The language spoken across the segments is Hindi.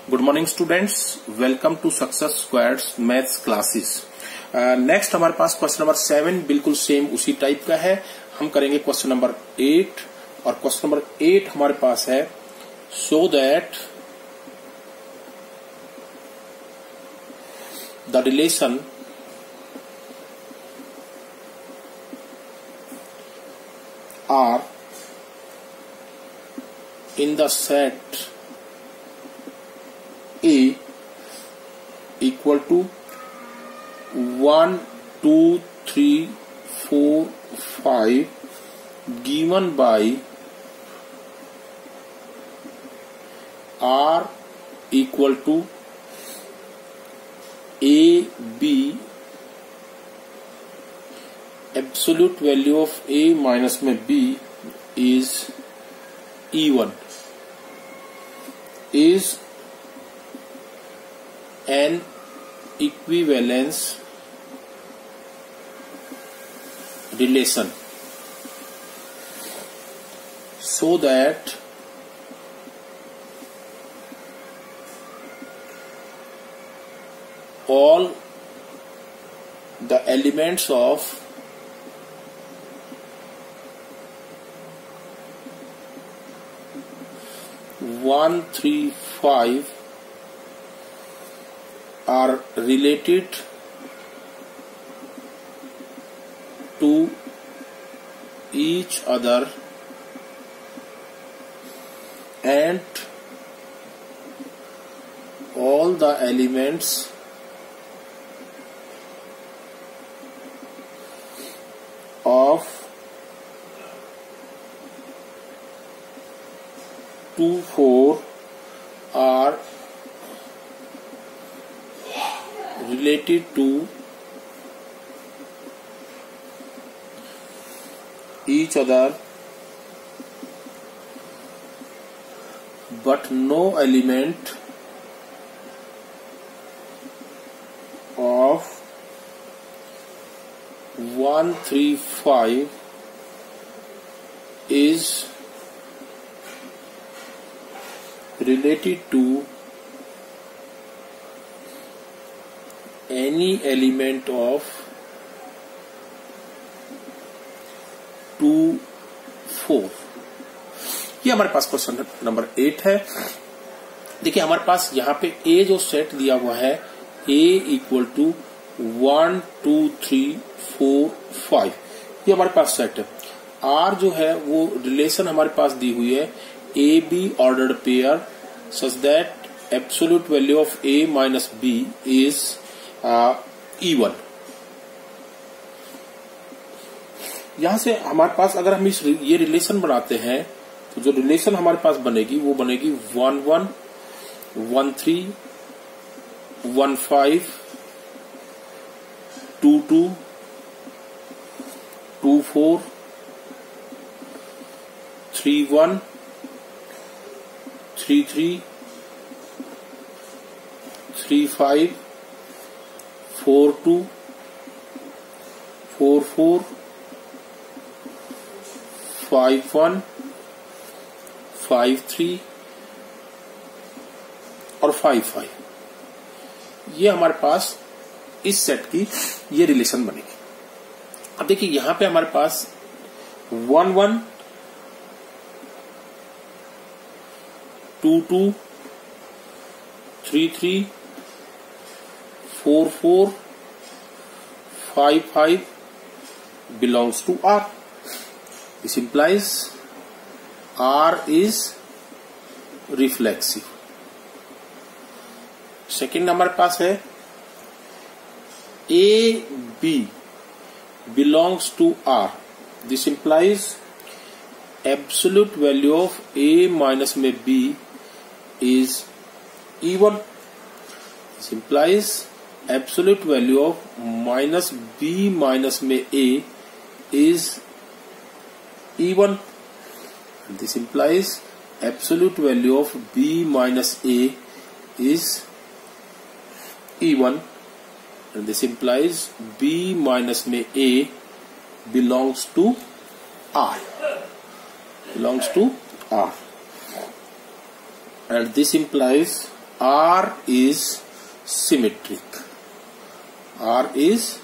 Good morning students, welcome to success squared's maths classes. Next हमारे पास क्वेश्चन नंबर 7 बिल्कुल सेम उसी टाइप का है। हम करेंगे क्वेश्चन नंबर 8 और क्वेश्चन नंबर 8 हमारे पास है so that the relation R in the set A equal to 1, 2, 3, 4, 5 given by R equal to A, B, absolute value of A minus में B is even is an equivalence relation so that all the elements of 1, 3, 5 are related to each other and all the elements of 2, 4 are related to each other but no element of 1, 3, 5 is related to any element of 2, 4। ये हमारे पास क्वेश्चन नंबर 8 है। देखिए हमारे पास यहाँ पे ए जो सेट दिया हुआ है ए इक्वल टू 1, 2, 3, 4, 5 ये हमारे पास सेट है। आर जो है वो रिलेशन हमारे पास दी हुई है A be ordered pair such that absolute value of A minus B is even। यहां से हमारे पास अगर हम ये रिलेशन बनाते हैं तो जो रिलेशन हमारे पास बनेगी वो बनेगी 1, 1, 1, 3, 1, 5, 2, 2, 2, 4, 3, 1, 3, 3, 3, 5, 4, 2, 4, 4, 5, 1, 5, 3 और 5, 5 ये हमारे पास इस सेट की ये रिलेशन बनेगी। अब देखिए यहां पे हमारे पास 1, 1, 2, 2, 3, 3, 4, 4, 5, 5 belongs to R. This implies R is reflexive. Second हमारे पास है A, B belongs to R. This implies absolute value of A minus में B is even। This implies absolute value of minus B minus में A is even। This implies absolute value of B minus A is even। And this implies B minus में A belongs to R। belongs to R, and this implies R is symmetric. R is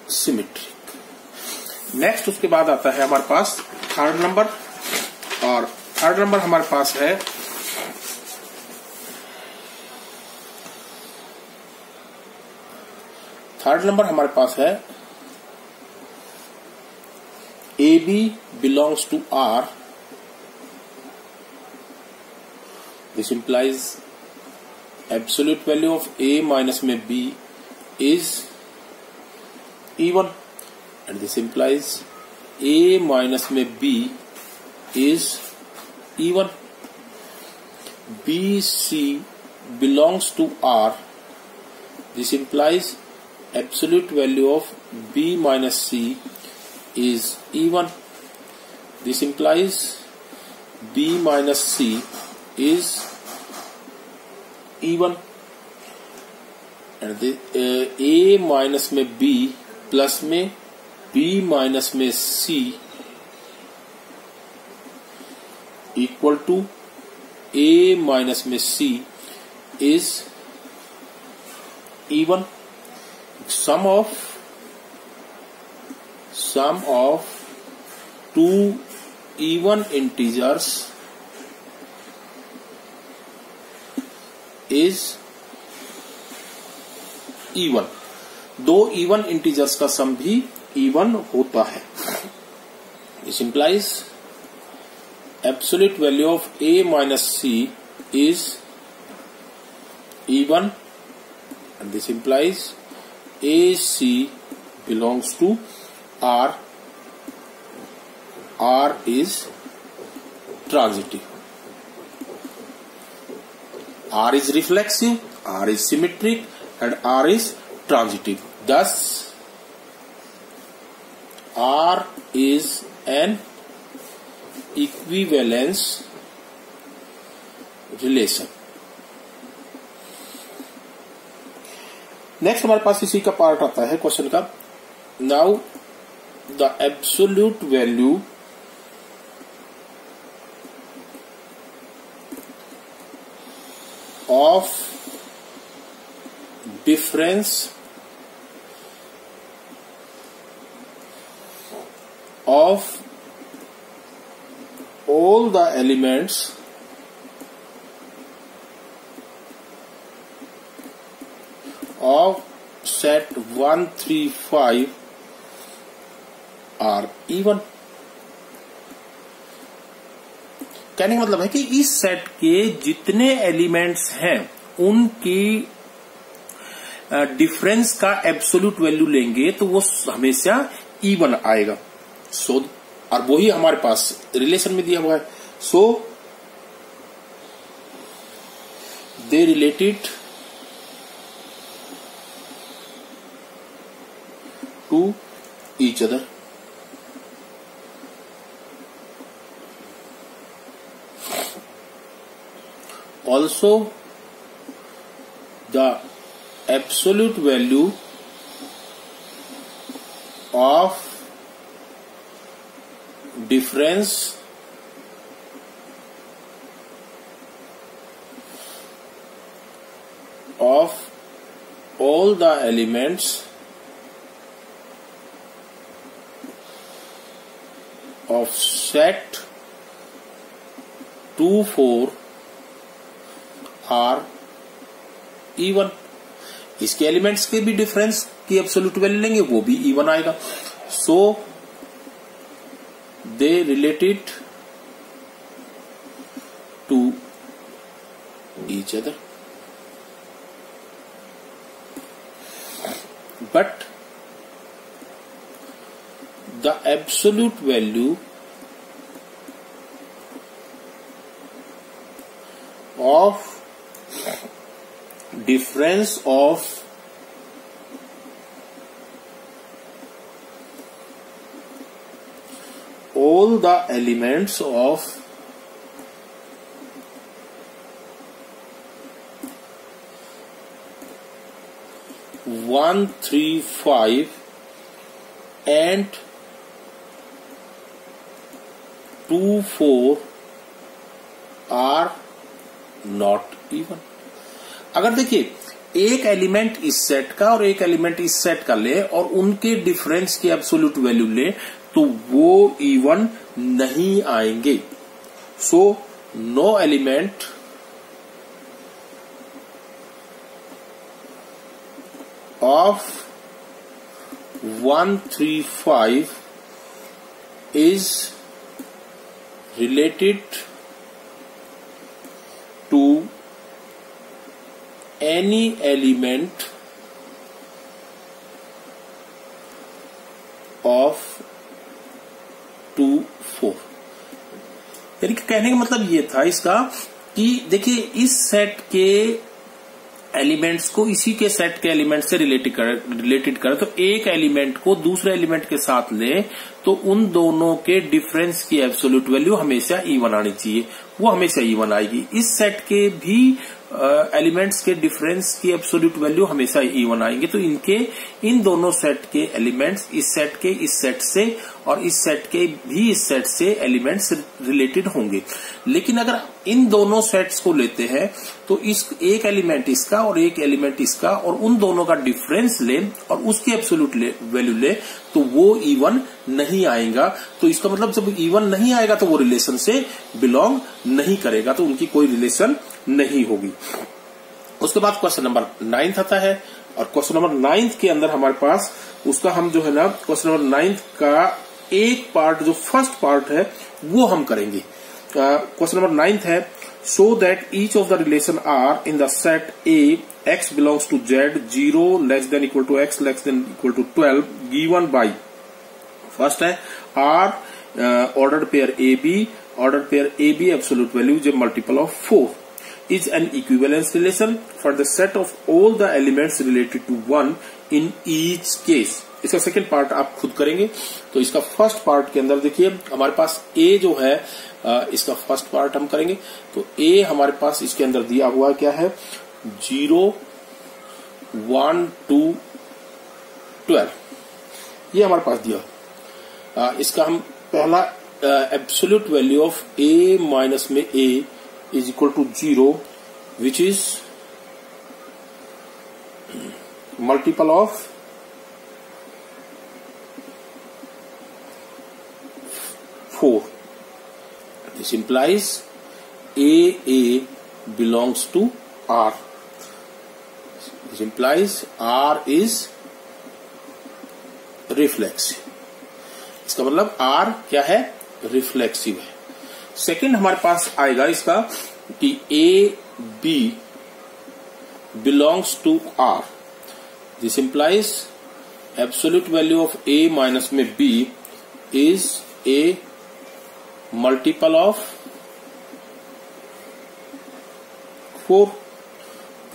symmetric. Next उसके बाद आता है हमारे पास थर्ड नंबर, और थर्ड नंबर हमारे पास है AB belongs to R. This implies absolute value of A minus में B is even, and this implies A minus में B is even. BC belongs to R. This implies absolute value of B minus C is even. This implies B minus C is even, and the A minus में B प्लस में B माइनस में C equal to A minus में C is even. Sum of two even integers is even. दो इवन इंटीजर्स का सम भी इवन होता है. This implies absolute value of A minus C is even, and this implies AC belongs to R. R is transitive. R is reflexive, R is symmetric, and R is transitive. Thus, R is an equivalence relation. Next हमारे पास इसी का पार्ट आता है क्वेश्चन का. Now the absolute value of difference of all the elements of set 1, 3, 5 are even. कहने का मतलब है कि इस सेट के जितने एलिमेंट्स हैं उनकी डिफरेंस का एब्सोल्यूट वैल्यू लेंगे तो वो हमेशा इवन आएगा. सो और वही हमारे पास रिलेशन में दिया हुआ है. So they related to each other. Also, the absolute value of difference of all the elements of set 2, 4 are even. इसके एलिमेंट्स के भी डिफरेंस की एब्सोल्यूट वैल्यू लेंगे वो भी इवन आएगा. So they related to each other. But the absolute value of difference of all the elements of one, 3, 5 and 2, 4 are not even. अगर देखिए एक एलिमेंट इस सेट का और एक एलिमेंट इस सेट का ले और उनके डिफरेंस की एब्सोल्यूट वैल्यू ले तो वो इवन नहीं आएंगे। So no element of 135 is related to any element of 2, 4। यानी कि कहने का मतलब ये था इसका कि देखिए इस सेट के एलिमेंट्स को इसी के सेट के एलिमेंट से रिलेटेड करें तो एक एलिमेंट को दूसरे एलिमेंट के साथ ले तो उन दोनों के डिफरेंस की एब्सोल्यूट वैल्यू हमेशा इवन आनी चाहिए, वो हमेशा इवन आएगी। इस सेट के भी एलिमेंट्स के डिफरेंस की एब्सोल्यूट वैल्यू हमेशा इवन आएंगे। तो इन दोनों सेट के एलिमेंट्स इस सेट से और इस सेट के भी इस सेट से एलिमेंट्स रिलेटेड होंगे। लेकिन अगर इन दोनों सेट्स को लेते हैं तो एक एलिमेंट इसका और एक एलिमेंट इसका और उन दोनों का डिफरेंस ले और उसकी एब्सोल्यूट वैल्यू ले तो वो इवन नहीं आएगा। तो इसका मतलब जब इवन नहीं आएगा तो वो रिलेशन से बिलोंग नहीं करेगा, तो उनकी कोई रिलेशन नहीं होगी। उसके बाद क्वेश्चन नंबर 9 आता है और क्वेश्चन नंबर 9 के अंदर हमारे पास उसका हम जो है ना क्वेश्चन नंबर 9 का एक पार्ट जो फर्स्ट पार्ट है वो हम करेंगे। क्वेश्चन नंबर 9 है so that each of the relation R in the set A x belongs to z 0 less than equal to x less than equal to 12 given by first है r ordered pair AB absolute value is a multiple of 4 is an equivalence relation for the set of all the elements related to 1 in each case। इसका सेकेंड पार्ट आप खुद करेंगे। तो इसका फर्स्ट पार्ट के अंदर देखिए हमारे पास a जो है इसका फर्स्ट पार्ट हम करेंगे। तो a हमारे पास इसके अंदर दिया हुआ क्या है 0 1 2 12 ये हमारे पास दिया। इसका हम पहला absolute value of a minus में a is equal to 0 which is multiple of 4। This implies a belongs to R। This implies R is reflexive। इसका मतलब R क्या है रिफ्लेक्सिव है। सेकंड हमारे पास आएगा इसका कि A B belongs to R। This implies absolute value of A minus में B is a multiple of 4।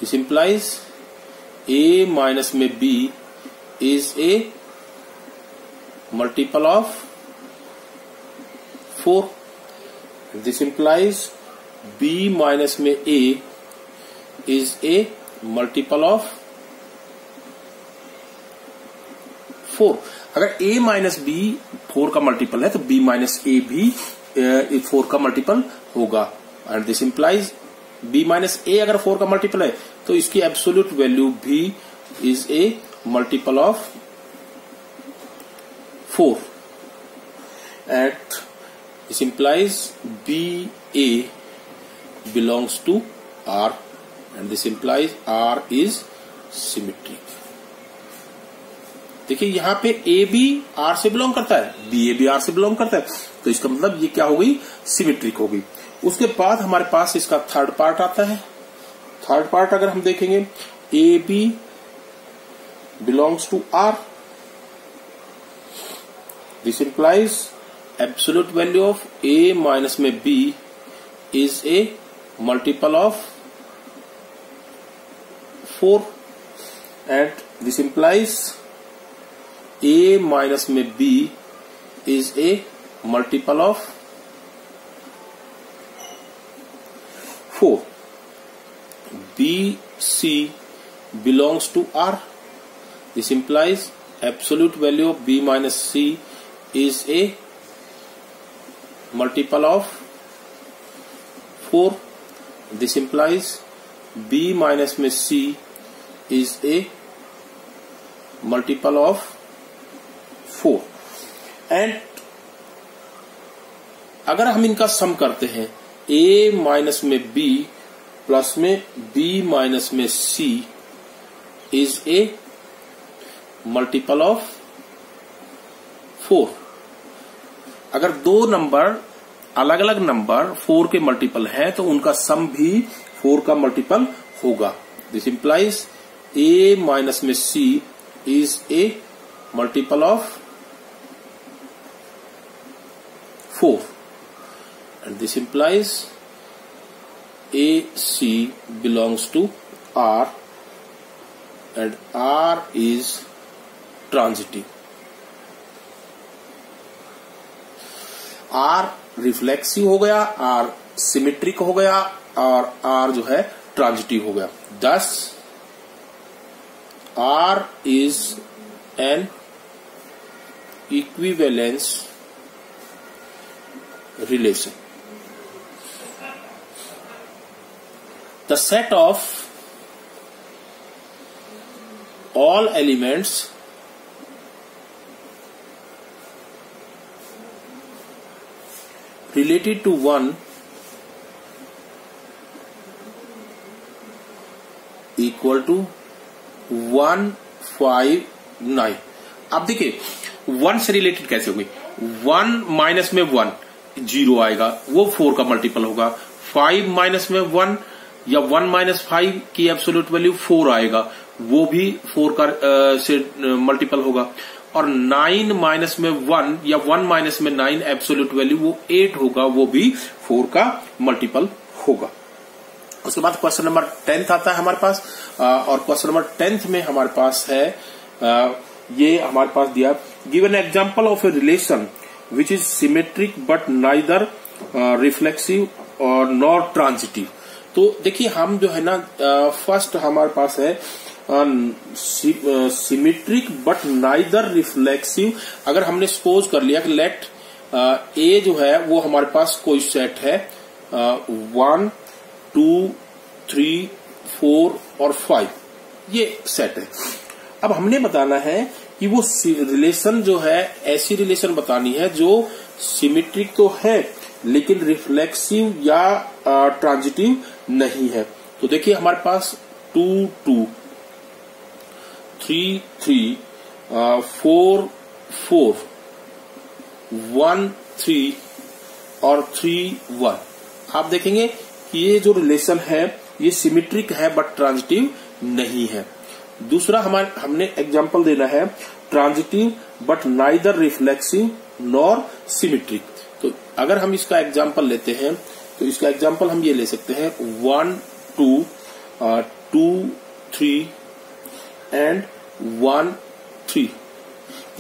This implies A minus में B is a multiple of 4। This implies B minus में A is a multiple of 4। अगर A माइनस B 4 का मल्टीपल है तो B माइनस A भी 4 का मल्टीपल होगा। And this implies B minus A अगर 4 का मल्टीपल है तो इसकी एब्सोल्यूट वैल्यू भी is a multiple of 4। And this implies BA belongs to R and this implies R is symmetric। देखिए यहां पे A भी R से बिलोंग करता है, BA भी R से बिलोंग करता है, तो इसका मतलब ये क्या हो गई सिमेट्रिक होगी। उसके बाद हमारे पास इसका थर्ड पार्ट आता है। थर्ड पार्ट अगर हम देखेंगे AB belongs to R। This implies absolute value of A minus में B is a multiple of 4 and this implies A minus में B is a multiple of 4। BC belongs to R। This implies absolute value of B minus C is a multiple of 4 this implies b minus में c is a multiple of 4। And अगर हम इनका सम करते हैं a माइनस में b प्लस में b माइनस में c is a multiple of 4। अगर दो नंबर अलग अलग नंबर 4 के मल्टीपल है तो उनका सम भी 4 का मल्टीपल होगा। दिस इंप्लाइज a माइनस में c is a multiple of 4 and this implies AC belongs to R and R is transitive। R reflexive हो गया, R सिमेट्रिक हो गया और R जो है ट्रांजिटिव हो गया। Thus R is an equivalence relation। The set of all elements related to 1 equal to 1, 5, 9। अब देखिए 1 से रिलेटेड कैसे होगी। 1 माइनस में 1 0 आएगा, वो 4 का मल्टीपल होगा। 5 माइनस में 1 या 1 माइनस 5 की एब्सोल्यूट वैल्यू 4 आएगा, वो भी 4 का से मल्टीपल होगा। और 9 माइनस में 1 या 1 माइनस में 9 एब्सोल्यूट वैल्यू वो 8 होगा, वो भी 4 का मल्टीपल होगा। उसके बाद क्वेश्चन नंबर 10 आता है हमारे पास, और क्वेश्चन नंबर 10 में हमारे पास है ये हमारे पास दिया, given example of a relation which is symmetric but neither reflexive और नॉर ट्रांजिटिव। तो देखिए हम जो है ना फर्स्ट हमारे पास है सिमेट्रिक बट नाइदर रिफ्लेक्सिव। अगर हमने सपोज कर लिया कि लेट ए जो है वो हमारे पास कोई सेट है 1, 2, 3, 4 और 5, ये सेट है। अब हमने बताना है कि वो रिलेशन जो है ऐसी रिलेशन बतानी है जो सिमेट्रिक तो है लेकिन रिफ्लेक्सिव या ट्रांजिटिव नहीं है। तो देखिए हमारे पास 2, 2, 3, 3, 4, 4, 1, 3 और 3, 1। आप देखेंगे कि ये जो रिलेशन है ये सिमेट्रिक है बट ट्रांजिटिव नहीं है। दूसरा हमने एग्जांपल देना है transitive but neither reflexive nor symmetric. तो अगर हम इसका एग्जांपल लेते हैं तो इसका एग्जांपल हम ये ले सकते हैं 1, 2, 2, 3 एंड 1, 3।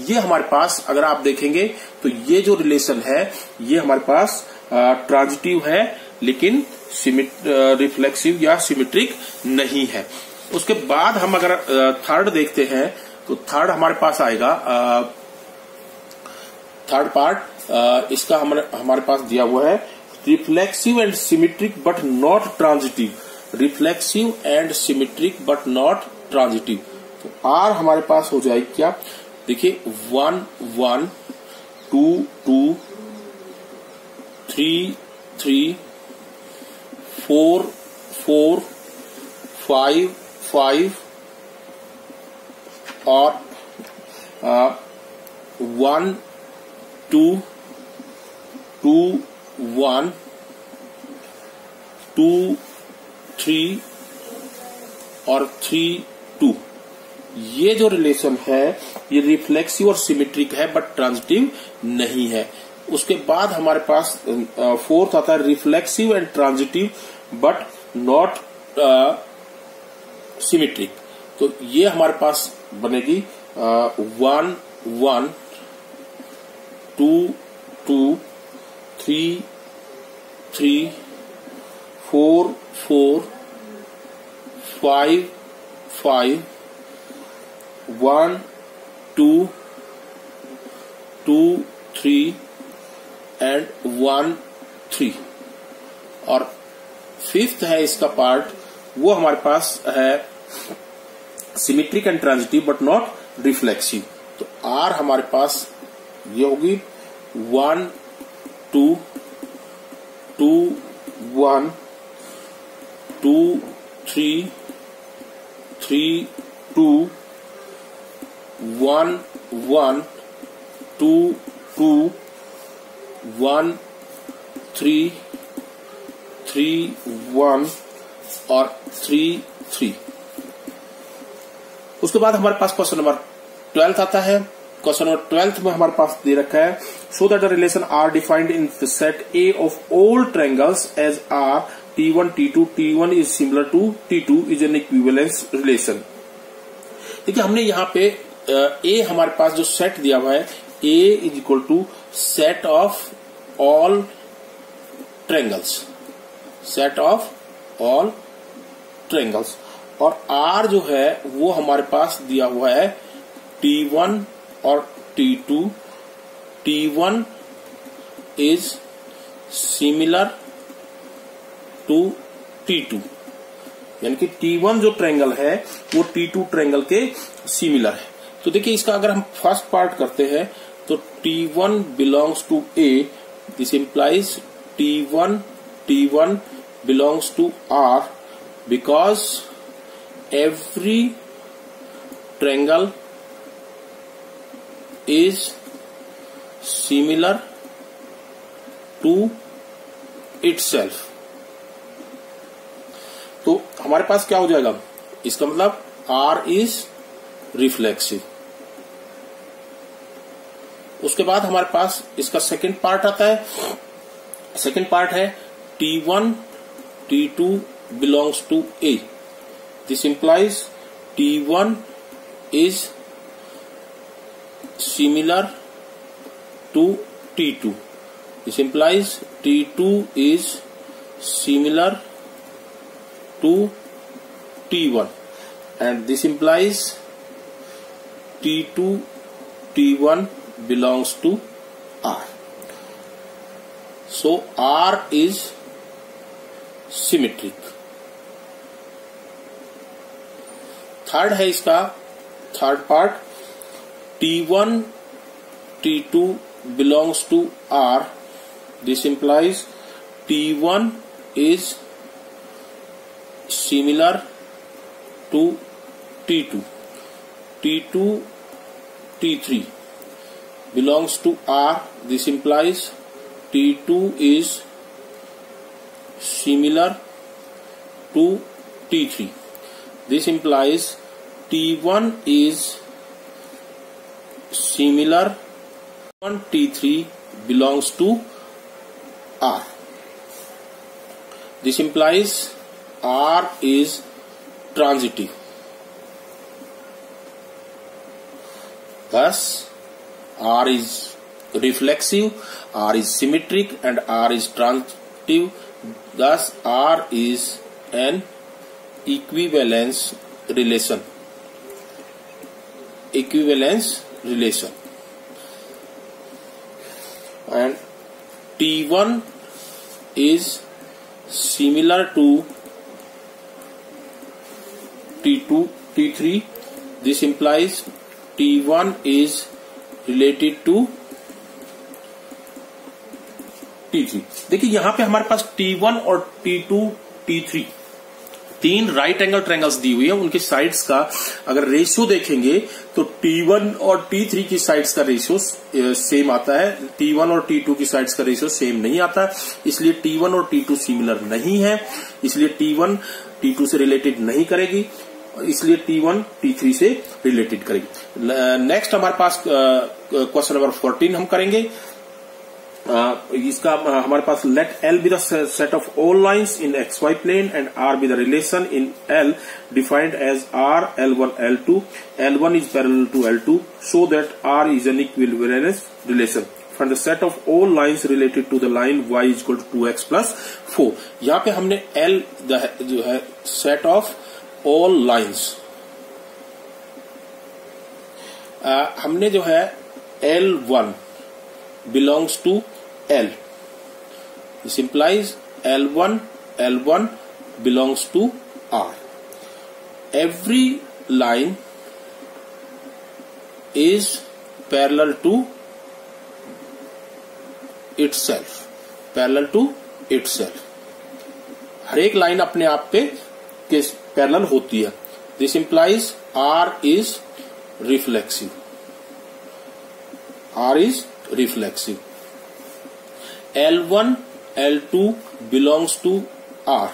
ये हमारे पास अगर आप देखेंगे तो ये जो रिलेशन है ये हमारे पास ट्रांजिटिव है लेकिन रिफ्लेक्सिव या सिमेट्रिक नहीं है। उसके बाद हम अगर थर्ड देखते हैं तो थर्ड हमारे पास आएगा, थर्ड पार्ट इसका हमारे पास दिया हुआ है reflexive and symmetric but not transitive. Reflexive and symmetric but not transitive. तो आर हमारे पास हो जाएगी क्या, देखिए 1, 1, 2, 2, 3, 3, 4, 4, 5, 5 और 1, 2, 2, 1, 2, 3 और 3, 2। ये जो रिलेशन है ये रिफ्लेक्सिव और सिमेट्रिक है बट ट्रांजिटिव नहीं है। उसके बाद हमारे पास फोर्थ आता है reflexive and transitive but not symmetric. तो ये हमारे पास बनेगी 1, 1, 2, 2, 3, 3, 4, 4, 5, 5, 1, 2, 2, 3 एंड 1, 3 और फिफ्थ है इसका पार्ट, वो हमारे पास है symmetric and transitive but not reflexive. तो आर हमारे पास ये होगी 1 2 2 1 2 3 3 2 1 1 2 2 1 3 3 1 और 3 3। उसके बाद हमारे पास क्वेश्चन नंबर 12 आता है। क्वेश्चन नंबर 12 में हमारे पास दे रखा है, show that the relation R defined in the set A of all triangles as R T1 T2 T1 is similar to T2 is an equivalence relation. देखिए हमने यहाँ पे ए हमारे पास जो सेट दिया हुआ है, A is equal to set of all triangles, set of all triangles, और आर जो है वो हमारे पास दिया हुआ है T1 और T2। T1 is similar to T2, यानी कि T1 जो ट्रायंगल है वो T2 ट्रायंगल के सिमिलर है। तो देखिए इसका अगर हम फर्स्ट पार्ट करते हैं तो T1 belongs to A, this implies T1 belongs to R because every triangle is similar to itself. तो हमारे पास क्या हो जाएगा, इसका मतलब R इज रिफ्लेक्सिव। उसके बाद हमारे पास इसका सेकंड पार्ट आता है। सेकंड पार्ट है T1 T2 belongs to A, this implies T1 is similar to T2, this implies T2 is similar to T1 and this implies T2 T1 belongs to R. So R is symmetric. Third है इसका third part, T1 T2 belongs to R. This implies T1 is similar to T2, T2 T3 belongs to R. This implies T2 is similar to T3. This implies T1 is similar to T3 belongs to R. This implies R is transitive. Thus, R is reflexive, R is symmetric, and R is transitive. Thus, R is an equivalence relation. Equivalence relation. And T1 is similar to T2 T3. This implies T1 is related to T3। देखिए यहां पे हमारे पास T1 और T2 T3 तीन राइट एंगल ट्रायंगल्स दी हुई है। उनकी साइड्स का अगर रेशियो देखेंगे तो T1 और T3 की साइड्स का रेशियो सेम आता है, T1 और T2 की साइड्स का रेशियो सेम नहीं आता, इसलिए T1 और T2 सिमिलर नहीं है, इसलिए T1 T2 से रिलेटेड नहीं करेगी, इसलिए T1 T3 से रिलेटेड करेगी। नेक्स्ट हमारे पास क्वेश्चन नंबर 14 हम करेंगे। इसका हमारे पास let L be the set of all lines in XY plane and R be the relation in L defined as R L1 L2, L1 is parallel to L2 so that R is an equivalence relation from the set of all lines related to the line y is equal to 2x plus 4। यहाँ पे हमने L जो है सेट ऑफ ऑल लाइंस, हमने जो है L1 belongs to L, this implies L1 L1 belongs to R. Every line is parallel to itself. Parallel to itself. हर एक लाइन अपने आप पे किस पैरेलल होती है. This implies R is reflexive. R is reflexive. L1, L2 belongs to R.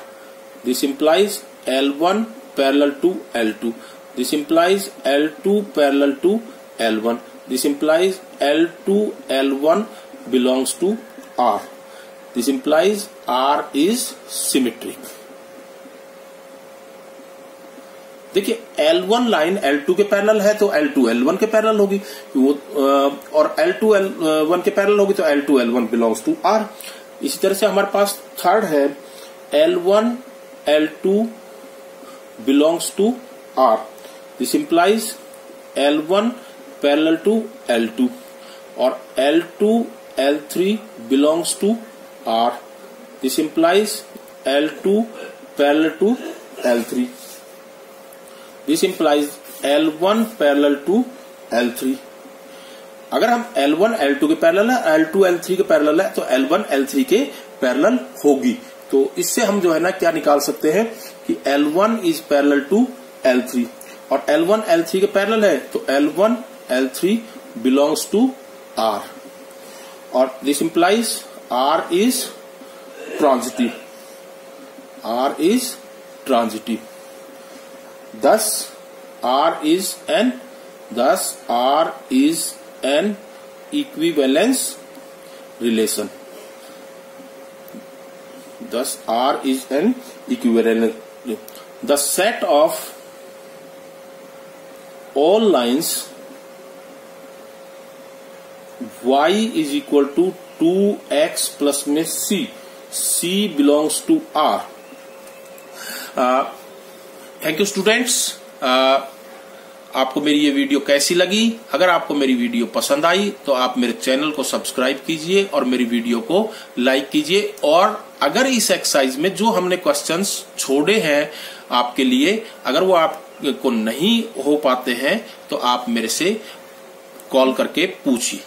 This implies L1 parallel to L2. This implies L2 parallel to L1. This implies L2, L1 belongs to R. This implies R is symmetric. देखिए L1 लाइन L2 के पैरेलल है तो L2 L1 के पैरेलल होगी और L2 L1 के पैरेलल होगी तो L2 L1 belongs to R. इसी तरह से हमारे पास थर्ड है L1 L2 belongs to R. This implies L1 parallel to L2 और L2 L3 belongs to R. This implies L2 parallel to L3. This implies L1 parallel to L3. अगर हम L1 L2 के पैरेलल है, L2 L3 के पैरेलल है तो L1 L3 के पैरेलल होगी. तो इससे हम जो है ना क्या निकाल सकते हैं कि L1 is parallel to L3 और L1 L3 के पैरेलल है तो L1 L3 belongs to R और this implies R is transitive. R is transitive. Thus R is an equivalence relation. Thus R is an equivalence. The set of all lines y is equal to 2x plus में C belongs to R. Thank you students. आपको मेरी ये वीडियो कैसी लगी? अगर आपको मेरी वीडियो पसंद आई तो आप मेरे चैनल को सब्सक्राइब कीजिए और मेरी वीडियो को लाइक कीजिए. और अगर इस एक्सरसाइज में जो हमने क्वेश्चंस छोड़े हैं आपके लिए, अगर वो आपको नहीं हो पाते हैं तो आप मेरे से कॉल करके पूछिए.